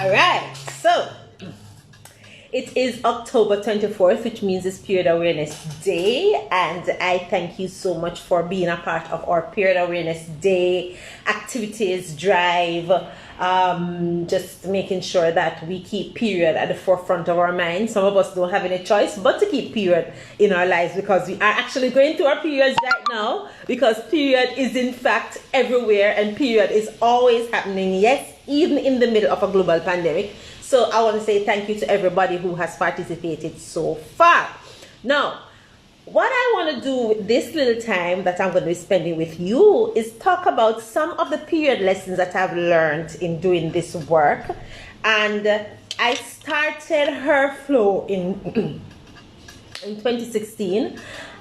All right, so it is October 24th, which means it's Period Awareness Day, and I thank you so much for being a part of our Period Awareness Day activities, drive, just making sure that we keep period at the forefront of our minds. Some of us don't have any choice but to keep period in our lives because we are actually going through our periods right now, because period is in fact everywhere and period is always happening, yes, even in the middle of a global pandemic. So I want to say thank you to everybody who has participated so far. Now, what I want to do with this little time that I'm going to be spending with you is talk about some of the period lessons that I've learned in doing this work. And I started HerFlow in 2016,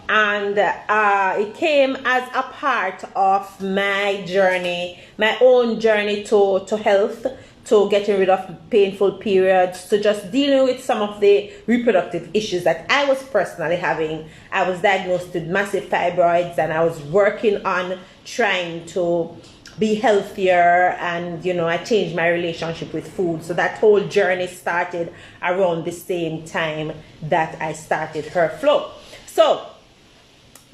and it came as a part of my journey, my own journey to health, to getting rid of painful periods, to just dealing with some of the reproductive issues that I was personally having. I was diagnosed with massive fibroids, and I was working on trying to be healthier, and I changed my relationship with food. So that whole journey started around the same time that I started HerFlow. So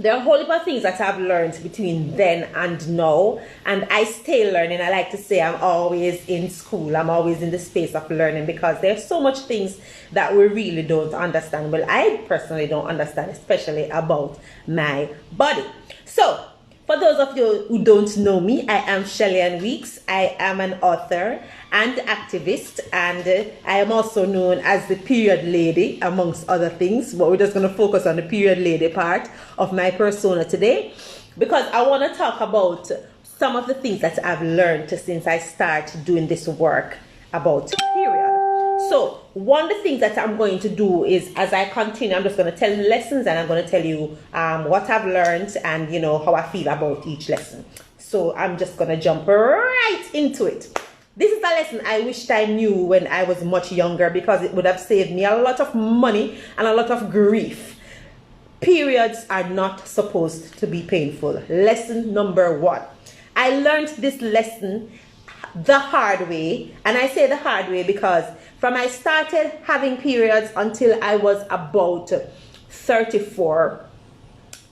there are a whole heap of things that I've learned between then and now, and I stay learning. I like to say I'm always in school. I'm always in the space of learning, because there's so much things that we really don't understand. Well, I personally don't understand, especially about my body. So for those of you who don't know me, I am Shelly-Ann Weeks. I am an author and activist, and I am also known as the period lady, amongst other things, but we're just going to focus on the period lady part of my persona today, because I want to talk about some of the things that I've learned since I started doing this work about period. So one of the things that I'm going to do is, as I continue, I'm just going to tell you lessons, and I'm going to tell you what I've learned and how I feel about each lesson. So I'm just going to jump right into it. This is a lesson I wished I knew when I was much younger, because it would have saved me a lot of money and a lot of grief. Periods are not supposed to be painful. Lesson number one. I learned this lesson the hard way, and I say the hard way because from I started having periods until I was about 34,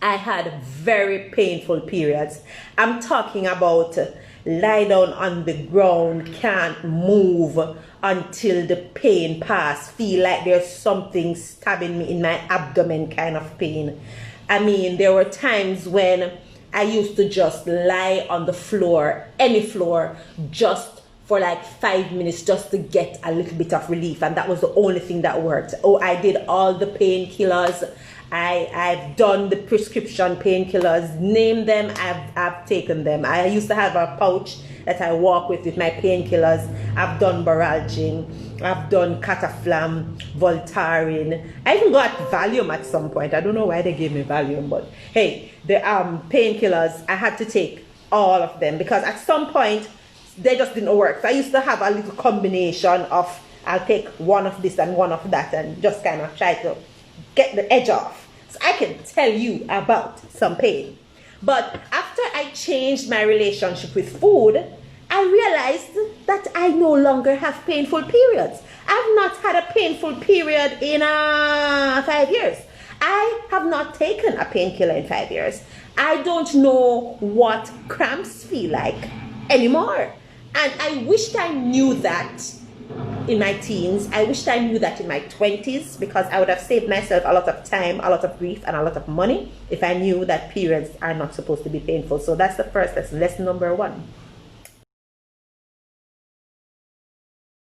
I had very painful periods. I'm talking about lie down on the ground, can't move until the pain pass, feel like there's something stabbing me in my abdomen kind of pain. I mean, there were times when I used to just lie on the floor, any floor, just for like 5 minutes, just to get a little bit of relief, and that was the only thing that worked. Oh, I did all the painkillers. I've done the prescription painkillers, name them, I've taken them. I used to have a pouch that I walk with my painkillers. I've done Baralgin, I've done Cataflam, Voltaren. I even got Valium at some point. I don't know why they gave me Valium, but hey, the painkillers, I had to take all of them, because at some point they just didn't work. So I used to have a little combination of, I'll take one of this and one of that, and just kind of try to get the edge off. So I can tell you about some pain. But after I changed my relationship with food, I realized that I no longer have painful periods. I've not had a painful period in 5 years. I have not taken a painkiller in 5 years. I don't know what cramps feel like anymore. And I wished I knew that in my teens. I wished I knew that in my 20s, because I would have saved myself a lot of time, a lot of grief, and a lot of money if I knew that periods are not supposed to be painful. So that's the first lesson, lesson number one.